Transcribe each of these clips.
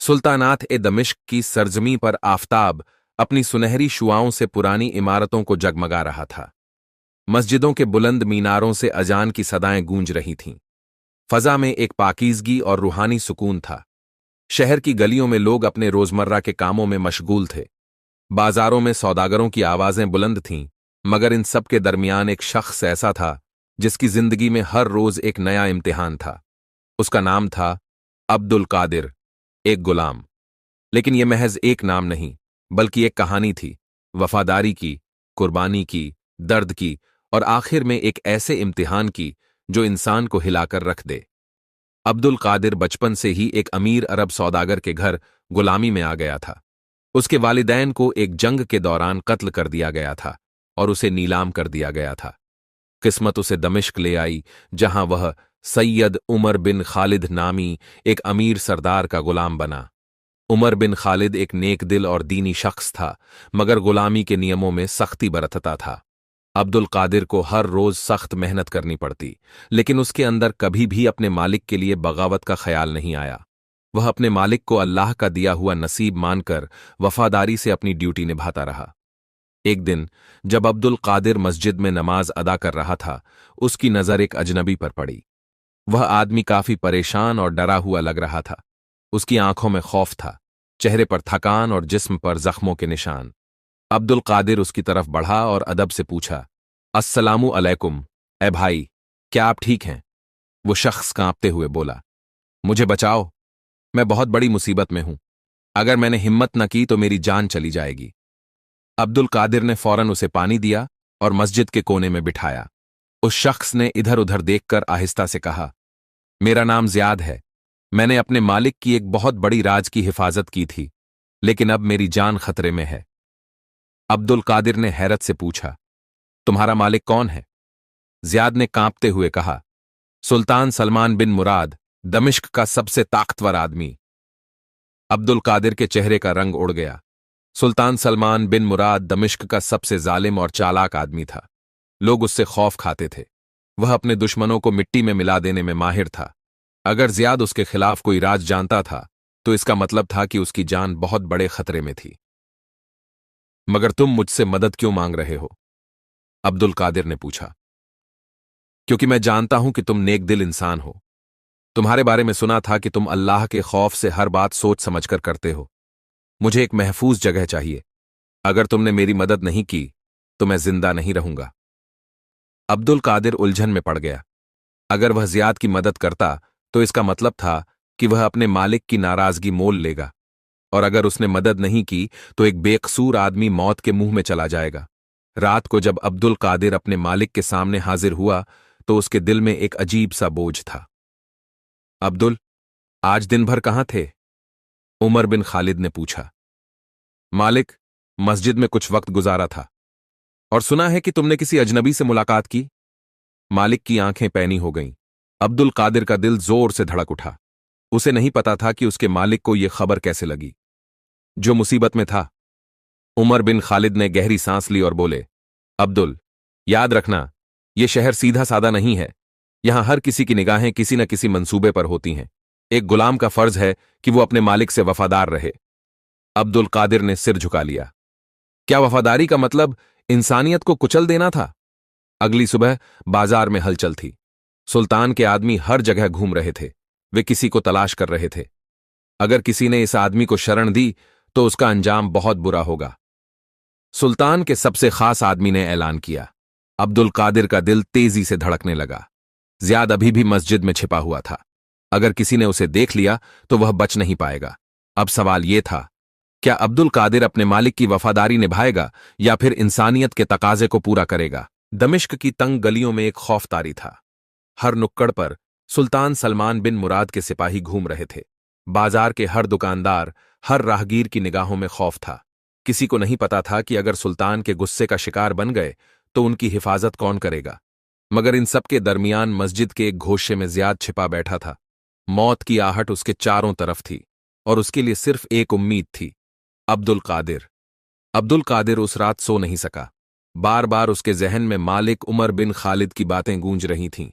सुल्तानात ए दमिश्क की सरजमी पर आफताब अपनी सुनहरी शुआओं से पुरानी इमारतों को जगमगा रहा था। मस्जिदों के बुलंद मीनारों से अजान की सदाएं गूंज रही थीं। फजा में एक पाकीज़गी और रूहानी सुकून था। शहर की गलियों में लोग अपने रोजमर्रा के कामों में मशगूल थे। बाजारों में सौदागरों की आवाजें बुलंद थीं, मगर इन सब के दरमियान एक शख्स ऐसा था जिसकी जिंदगी में हर रोज एक नया इम्तिहान था। उसका नाम था अब्दुल कादिर, एक गुलाम। लेकिन यह महज एक नाम नहीं, बल्कि एक कहानी थी, वफादारी की, कुर्बानी की, दर्द की और आखिर में एक ऐसे इम्तिहान की जो इंसान को हिलाकर रख दे। अब्दुल कादिर बचपन से ही एक अमीर अरब सौदागर के घर गुलामी में आ गया था। उसके वालिदैन को एक जंग के दौरान कत्ल कर दिया गया था और उसे नीलाम कर दिया गया था। किस्मत उसे दमिश्क ले आई, जहां वह सैयद उमर बिन खालिद नामी एक अमीर सरदार का गुलाम बना। उमर बिन खालिद एक नेक दिल और दीनी शख्स था, मगर गुलामी के नियमों में सख्ती बरतता था। अब्दुल कादिर को हर रोज सख्त मेहनत करनी पड़ती, लेकिन उसके अंदर कभी भी अपने मालिक के लिए बगावत का ख्याल नहीं आया। वह अपने मालिक को अल्लाह का दिया हुआ नसीब मानकर वफादारी से अपनी ड्यूटी निभाता रहा। एक दिन जब अब्दुल कादिर मस्जिद में नमाज अदा कर रहा था, उसकी नजर एक अजनबी पर पड़ी। वह आदमी काफी परेशान और डरा हुआ लग रहा था। उसकी आंखों में खौफ था, चेहरे पर थकान और जिस्म पर जख्मों के निशान। अब्दुल कादिर उसकी तरफ बढ़ा और अदब से पूछा, अस्सलामु अलैकुम, ए भाई, क्या आप ठीक हैं? वो शख्स कांपते हुए बोला, मुझे बचाओ, मैं बहुत बड़ी मुसीबत में हूं। अगर मैंने हिम्मत न की तो मेरी जान चली जाएगी। अब्दुल कादिर ने फौरन उसे पानी दिया और मस्जिद के कोने में बिठाया। उस शख्स ने इधर उधर देखकर आहिस्ता से कहा, मेरा नाम ज़ियाद है। मैंने अपने मालिक की एक बहुत बड़ी राज की हिफाजत की थी, लेकिन अब मेरी जान खतरे में है। अब्दुल कादिर ने हैरत से पूछा, तुम्हारा मालिक कौन है? ज़ियाद ने कांपते हुए कहा, सुल्तान सलमान बिन मुराद, दमिश्क का सबसे ताकतवर आदमी। अब्दुल कादिर के चेहरे का रंग उड़ गया। सुल्तान सलमान बिन मुराद दमिश्क का सबसे जालिम और चालाक आदमी था। लोग उससे खौफ खाते थे। वह अपने दुश्मनों को मिट्टी में मिला देने में माहिर था। अगर ज़ियाद उसके खिलाफ कोई राज जानता था, तो इसका मतलब था कि उसकी जान बहुत बड़े खतरे में थी। मगर तुम मुझसे मदद क्यों मांग रहे हो? अब्दुल कादिर ने पूछा। क्योंकि मैं जानता हूं कि तुम नेक दिल इंसान हो। तुम्हारे बारे में सुना था कि तुम अल्लाह के खौफ से हर बात सोच समझकर करते हो। मुझे एक महफूज जगह चाहिए। अगर तुमने मेरी मदद नहीं की तो मैं जिंदा नहीं रहूंगा। अब्दुल कादिर उलझन में पड़ गया। अगर वह ज़ियाद की मदद करता तो इसका मतलब था कि वह अपने मालिक की नाराजगी मोल लेगा, और अगर उसने मदद नहीं की तो एक बेकसूर आदमी मौत के मुंह में चला जाएगा। रात को जब अब्दुल कादिर अपने मालिक के सामने हाजिर हुआ तो उसके दिल में एक अजीब सा बोझ था। अब्दुल, आज दिन भर कहां थे? उमर बिन खालिद ने पूछा। मालिक, मस्जिद में कुछ वक्त गुजारा था। और सुना है कि तुमने किसी अजनबी से मुलाकात की। मालिक की आंखें पैनी हो गईं। अब्दुल कादिर का दिल जोर से धड़क उठा। उसे नहीं पता था कि उसके मालिक को यह खबर कैसे लगी। जो मुसीबत में था। उमर बिन खालिद ने गहरी सांस ली और बोले, अब्दुल, याद रखना, यह शहर सीधा सादा नहीं है। यहां हर किसी की निगाहें किसी न किसी मंसूबे पर होती हैं। एक गुलाम का फर्ज है कि वो अपने मालिक से वफादार रहे। अब्दुल कादिर ने सिर झुका लिया। क्या वफादारी का मतलब इंसानियत को कुचल देना था? अगली सुबह बाजार में हलचल थी। सुल्तान के आदमी हर जगह घूम रहे थे। वे किसी को तलाश कर रहे थे। अगर किसी ने इस आदमी को शरण दी तो उसका अंजाम बहुत बुरा होगा। सुल्तान के सबसे खास आदमी ने ऐलान किया। अब्दुल कादिर का दिल तेजी से धड़कने लगा। ज़ियाद अभी भी मस्जिद में छिपा हुआ था। अगर किसी ने उसे देख लिया तो वह बच नहीं पाएगा। अब सवाल यह था, क्या अब्दुल कादिर अपने मालिक की वफादारी निभाएगा या फिर इंसानियत के तकाजे को पूरा करेगा? दमिश्क की तंग गलियों में एक खौफतारी था। हर नुक्कड़ पर सुल्तान सलमान बिन मुराद के सिपाही घूम रहे थे। बाजार के हर दुकानदार, हर राहगीर की निगाहों में खौफ था। किसी को नहीं पता था कि अगर सुल्तान के गुस्से का शिकार बन गए तो उनकी हिफाजत कौन करेगा। मगर इन सबके दरमियान मस्जिद के एक घोंसे में ज़ियाद छिपा बैठा था। मौत की आहट उसके चारों तरफ थी और उसके लिए सिर्फ एक उम्मीद थी, अब्दुल कादिर। अब्दुल कादिर उस रात सो नहीं सका। बार बार उसके जहन में मालिक उमर बिन खालिद की बातें गूंज रही थीं।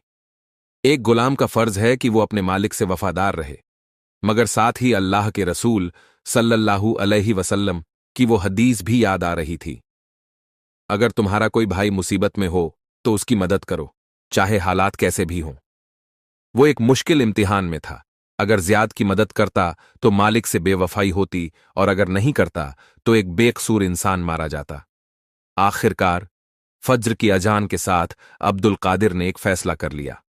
एक गुलाम का फर्ज है कि वो अपने मालिक से वफादार रहे, मगर साथ ही अल्लाह के रसूल सल्लल्लाहु अलैहि वसल्लम की वो हदीस भी याद आ रही थी, अगर तुम्हारा कोई भाई मुसीबत में हो तो उसकी मदद करो, चाहे हालात कैसे भी हों। वो एक मुश्किल इम्तिहान में था। अगर ज़ियाद की मदद करता तो मालिक से बेवफाई होती, और अगर नहीं करता तो एक बेकसूर इंसान मारा जाता। आखिरकार फज्र की अजान के साथ अब्दुल कादिर ने एक फैसला कर लिया।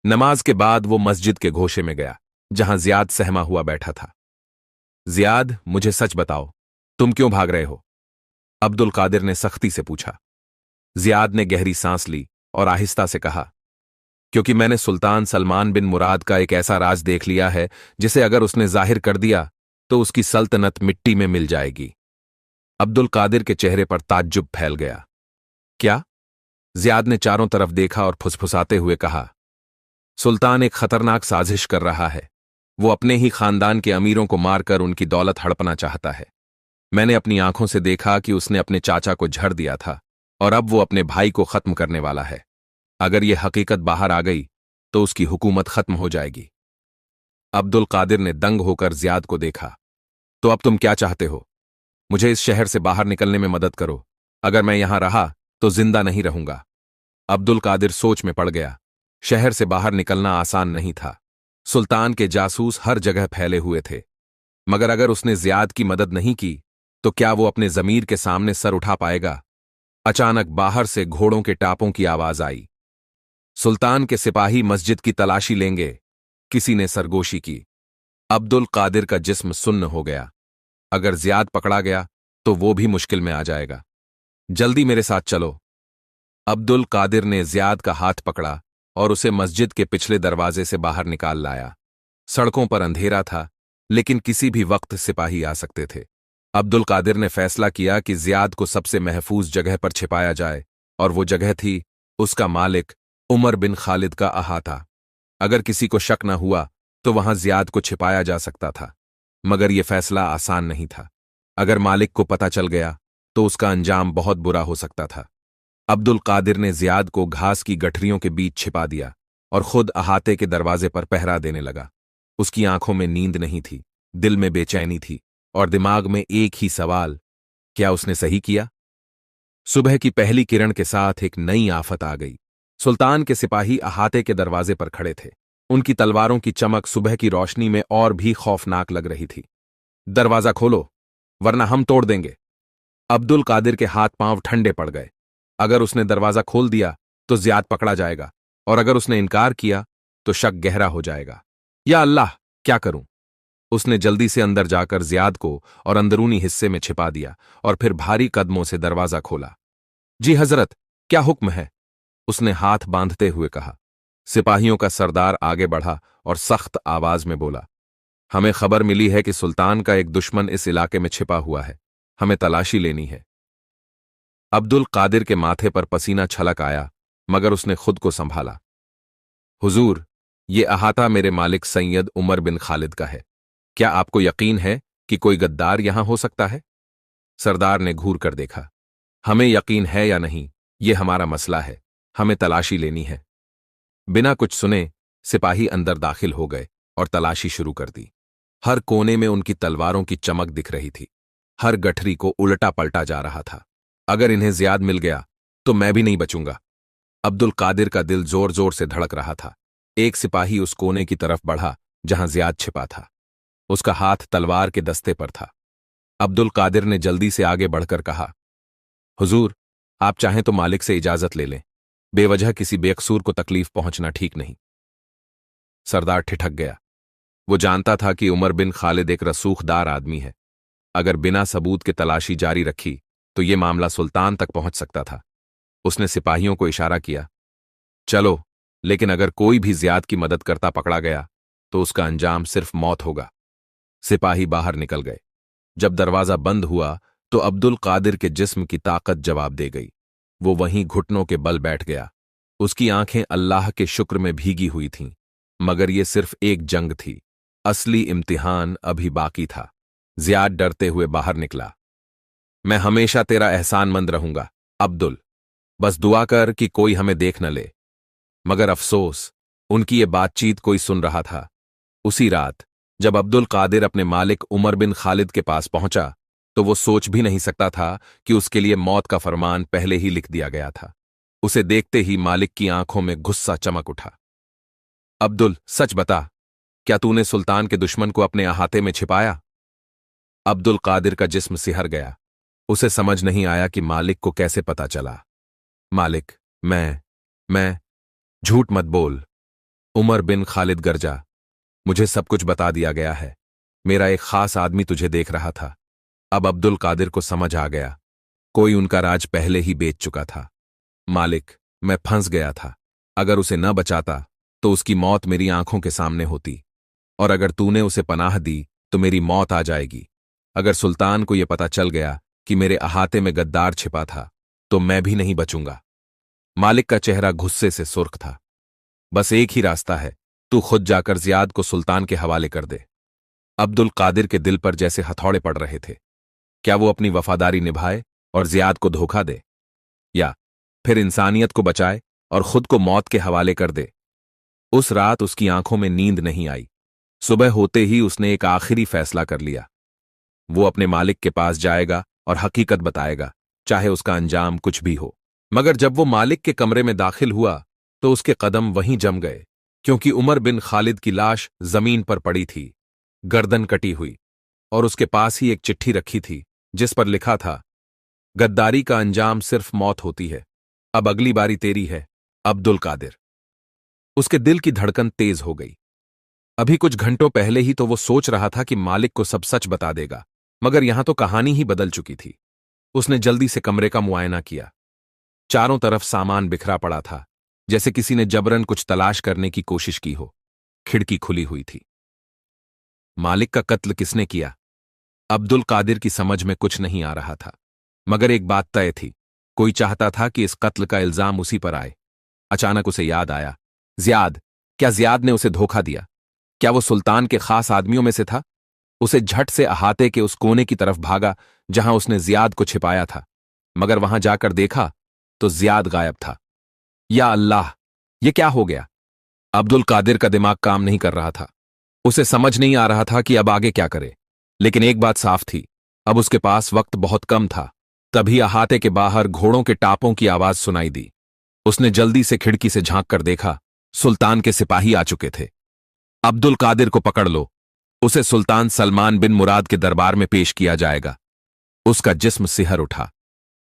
नमाज के बाद वो मस्जिद के घोषे में गया, जहां ज़ियाद सहमा हुआ बैठा था। ज़ियाद, मुझे सच बताओ, तुम क्यों भाग रहे हो? अब्दुल कादिर ने सख्ती से पूछा। ज़ियाद ने गहरी सांस ली और आहिस्ता से कहा, क्योंकि मैंने सुल्तान सलमान बिन मुराद का एक ऐसा राज देख लिया है जिसे अगर उसने जाहिर कर दिया तो उसकी सल्तनत मिट्टी में मिल जाएगी। अब्दुल कादिर के चेहरे पर ताज्जुब फैल गया। क्या? ज़ियाद ने चारों तरफ देखा और फुसफुसाते हुए कहा, सुल्तान एक खतरनाक साजिश कर रहा है। वो अपने ही खानदान के अमीरों को मारकर उनकी दौलत हड़पना चाहता है। मैंने अपनी आंखों से देखा कि उसने अपने चाचा को झड़ दिया था, और अब वो अपने भाई को खत्म करने वाला है। अगर ये हकीकत बाहर आ गई तो उसकी हुकूमत खत्म हो जाएगी। अब्दुल कादिर ने दंग होकर ज़ियाद को देखा। तो अब तुम क्या चाहते हो? मुझे इस शहर से बाहर निकलने में मदद करो। अगर मैं यहां रहा तो जिंदा नहीं रहूंगा। अब्दुल कादिर सोच में पड़ गया। शहर से बाहर निकलना आसान नहीं था। सुल्तान के जासूस हर जगह फैले हुए थे। मगर अगर उसने ज़ियाद की मदद नहीं की तो क्या वो अपने ज़मीर के सामने सर उठा पाएगा? अचानक बाहर से घोड़ों के टापों की आवाज आई। सुल्तान के सिपाही मस्जिद की तलाशी लेंगे, किसी ने सरगोशी की। अब्दुल कादिर का जिस्म सुन्न हो गया। अगर ज़ियाद पकड़ा गया तो वो भी मुश्किल में आ जाएगा। जल्दी मेरे साथ चलो। अब्दुल कादिर ने ज़ियाद का हाथ पकड़ा और उसे मस्जिद के पिछले दरवाजे से बाहर निकाल लाया। सड़कों पर अंधेरा था, लेकिन किसी भी वक्त सिपाही आ सकते थे। अब्दुल कादिर ने फैसला किया कि ज़ियाद को सबसे महफूज जगह पर छिपाया जाए, और वो जगह थी उसका मालिक उमर बिन खालिद का अहाता। अगर किसी को शक न हुआ तो वहां ज़ियाद को छिपाया जा सकता था, मगर यह फैसला आसान नहीं था। अगर मालिक को पता चल गया तो उसका अंजाम बहुत बुरा हो सकता था। अब्दुल कादिर ने ज़ियाद को घास की गठरियों के बीच छिपा दिया और खुद अहाते के दरवाजे पर पहरा देने लगा। उसकी आंखों में नींद नहीं थी, दिल में बेचैनी थी, और दिमाग में एक ही सवाल, क्या उसने सही किया? सुबह की पहली किरण के साथ एक नई आफत आ गई। सुल्तान के सिपाही अहाते के दरवाजे पर खड़े थे। उनकी तलवारों की चमक सुबह की रोशनी में और भी खौफनाक लग रही थी। दरवाजा खोलो, वरना हम तोड़ देंगे। अब्दुल कादिर के हाथ पांव ठंडे पड़ गए। अगर उसने दरवाजा खोल दिया तो ज़ियाद पकड़ा जाएगा, और अगर उसने इनकार किया तो शक गहरा हो जाएगा। या अल्लाह, क्या करूं? उसने जल्दी से अंदर जाकर ज़ियाद को और अंदरूनी हिस्से में छिपा दिया और फिर भारी कदमों से दरवाजा खोला। जी हजरत, क्या हुक्म है? उसने हाथ बांधते हुए कहा। सिपाहियों का सरदार आगे बढ़ा और सख्त आवाज में बोला, हमें खबर मिली है कि सुल्तान का एक दुश्मन इस इलाके में छिपा हुआ है। हमें तलाशी लेनी है। अब्दुल कादिर के माथे पर पसीना छलक आया, मगर उसने खुद को संभाला। हुजूर, ये अहाता मेरे मालिक सैयद उमर बिन खालिद का है। क्या आपको यकीन है कि कोई गद्दार यहां हो सकता है? सरदार ने घूर कर देखा। हमें यकीन है या नहीं, ये हमारा मसला है। हमें तलाशी लेनी है। बिना कुछ सुने सिपाही अंदर दाखिल हो गए और तलाशी शुरू कर दी। हर कोने में उनकी तलवारों की चमक दिख रही थी। हर गठरी को उल्टा पलटा जा रहा था। अगर इन्हें ज़ियाद मिल गया तो मैं भी नहीं बचूंगा। अब्दुल कादिर का दिल जोर जोर से धड़क रहा था। एक सिपाही उस कोने की तरफ बढ़ा जहां ज़ियाद छिपा था। उसका हाथ तलवार के दस्ते पर था। अब्दुल कादिर ने जल्दी से आगे बढ़कर कहा, हुजूर, आप चाहें तो मालिक से इजाजत ले लें। बेवजह किसी बेकसूर को तकलीफ पहुंचना ठीक नहीं। सरदार ठिठक गया। वो जानता था कि उमर बिन खालिद एक रसूखदार आदमी है। अगर बिना सबूत के तलाशी जारी रखी तो ये मामला सुल्तान तक पहुंच सकता था। उसने सिपाहियों को इशारा किया, चलो, लेकिन अगर कोई भी ज़ियाद की मदद करता पकड़ा गया तो उसका अंजाम सिर्फ मौत होगा। सिपाही बाहर निकल गए। जब दरवाजा बंद हुआ तो अब्दुल कादिर के जिस्म की ताकत जवाब दे गई। वो वहीं घुटनों के बल बैठ गया। उसकी आंखें अल्लाह के शुक्र में भीगी हुई थीं, मगर ये सिर्फ एक जंग थी। असली इम्तिहान अभी बाकी था। ज़ियाद डरते हुए बाहर निकला। मैं हमेशा तेरा एहसानमंद रहूंगा अब्दुल, बस दुआ कर कि कोई हमें देख न ले। मगर अफसोस, उनकी ये बातचीत कोई सुन रहा था। उसी रात जब अब्दुल कादिर अपने मालिक उमर बिन खालिद के पास पहुंचा तो वो सोच भी नहीं सकता था कि उसके लिए मौत का फरमान पहले ही लिख दिया गया था। उसे देखते ही मालिक की आंखों में गुस्सा चमक उठा। अब्दुल, सच बता, क्या तूने सुल्तान के दुश्मन को अपने अहाते में छिपाया? अब्दुल कादिर का जिस्म सिहर गया। उसे समझ नहीं आया कि मालिक को कैसे पता चला। मालिक, मैं झूठ मत बोल। उमर बिन खालिद गरजा, मुझे सब कुछ बता दिया गया है। मेरा एक खास आदमी तुझे देख रहा था। अब अब्दुल कादिर को समझ आ गया, कोई उनका राज पहले ही बेच चुका था। मालिक, मैं फंस गया था। अगर उसे न बचाता तो उसकी मौत मेरी आंखों के सामने होती, और अगर तूने उसे पनाह दी तो मेरी मौत आ जाएगी। अगर सुल्तान को यह पता चल गया कि मेरे अहाते में गद्दार छिपा था तो मैं भी नहीं बचूंगा। मालिक का चेहरा गुस्से से सुर्ख था। बस एक ही रास्ता है, तू खुद जाकर जियाद को सुल्तान के हवाले कर दे। अब्दुल कादिर के दिल पर जैसे हथौड़े पड़ रहे थे। क्या वो अपनी वफादारी निभाए और जियाद को धोखा दे, या फिर इंसानियत को बचाए और खुद को मौत के हवाले कर दे? उस रात उसकी आंखों में नींद नहीं आई। सुबह होते ही उसने एक आखिरी फैसला कर लिया। वो अपने मालिक के पास जाएगा और हकीकत बताएगा, चाहे उसका अंजाम कुछ भी हो। मगर जब वो मालिक के कमरे में दाखिल हुआ तो उसके कदम वहीं जम गए, क्योंकि उमर बिन खालिद की लाश जमीन पर पड़ी थी, गर्दन कटी हुई, और उसके पास ही एक चिट्ठी रखी थी जिस पर लिखा था, गद्दारी का अंजाम सिर्फ मौत होती है, अब अगली बारी तेरी है, अब्दुल कादिर। उसके दिल की धड़कन तेज हो गई। अभी कुछ घंटों पहले ही तो वो सोच रहा था कि मालिक को सब सच बता देगा, मगर यहां तो कहानी ही बदल चुकी थी। उसने जल्दी से कमरे का मुआयना किया। चारों तरफ सामान बिखरा पड़ा था, जैसे किसी ने जबरन कुछ तलाश करने की कोशिश की हो। खिड़की खुली हुई थी। मालिक का कत्ल किसने किया? अब्दुल कादिर की समझ में कुछ नहीं आ रहा था, मगर एक बात तय थी, कोई चाहता था कि इस कत्ल का इल्जाम उसी पर आए। अचानक उसे याद आया, जियाद। क्या जियाद ने उसे धोखा दिया? क्या वो सुल्तान के खास आदमियों में से था? उसे झट से अहाते के उस कोने की तरफ भागा जहां उसने जियाद को छिपाया था, मगर वहां जाकर देखा तो जियाद गायब था। या अल्लाह, ये क्या हो गया? अब्दुल कादिर का दिमाग काम नहीं कर रहा था। उसे समझ नहीं आ रहा था कि अब आगे क्या करे, लेकिन एक बात साफ थी, अब उसके पास वक्त बहुत कम था। तभी अहाते के बाहर घोड़ों के टापों की आवाज सुनाई दी। उसने जल्दी से खिड़की से झांक कर देखा, सुल्तान के सिपाही आ चुके थे। अब्दुल कादिर को पकड़ लो, उसे सुल्तान सलमान बिन मुराद के दरबार में पेश किया जाएगा। उसका जिस्म सिहर उठा।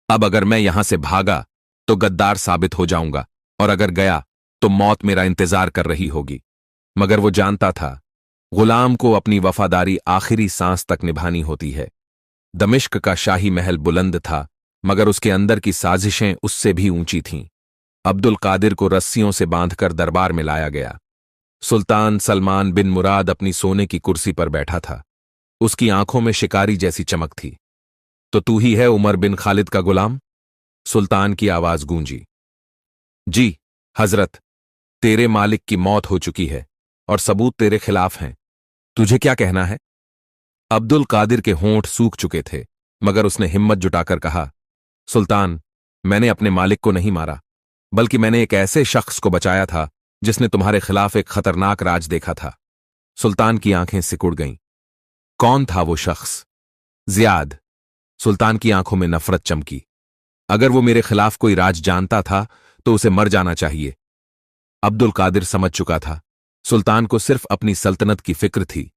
अब अगर मैं यहां से भागा तो गद्दार साबित हो जाऊंगा, और अगर गया तो मौत मेरा इंतजार कर रही होगी। मगर वो जानता था, गुलाम को अपनी वफादारी आखिरी सांस तक निभानी होती है। दमिश्क का शाही महल बुलंद था, मगर उसके अंदर की साजिशें उससे भी ऊंची थीं। अब्दुल कादिर को रस्सियों से बांधकर दरबार में लाया गया। सुल्तान सलमान बिन मुराद अपनी सोने की कुर्सी पर बैठा था। उसकी आंखों में शिकारी जैसी चमक थी। तो तू ही है उमर बिन खालिद का गुलाम? सुल्तान की आवाज गूंजी। जी हजरत, तेरे मालिक की मौत हो चुकी है और सबूत तेरे खिलाफ हैं। तुझे क्या कहना है? अब्दुल कादिर के होंठ सूख चुके थे, मगर उसने हिम्मत जुटाकर कहा, सुल्तान, मैंने अपने मालिक को नहीं मारा, बल्कि मैंने एक ऐसे शख्स को बचाया था जिसने तुम्हारे खिलाफ एक खतरनाक राज देखा था। सुल्तान की आंखें सिकुड़ गईं। कौन था वो शख्स? जियाद। सुल्तान की आंखों में नफरत चमकी। अगर वो मेरे खिलाफ कोई राज जानता था तो उसे मर जाना चाहिए। अब्दुल कादिर समझ चुका था, सुल्तान को सिर्फ अपनी सल्तनत की फिक्र थी,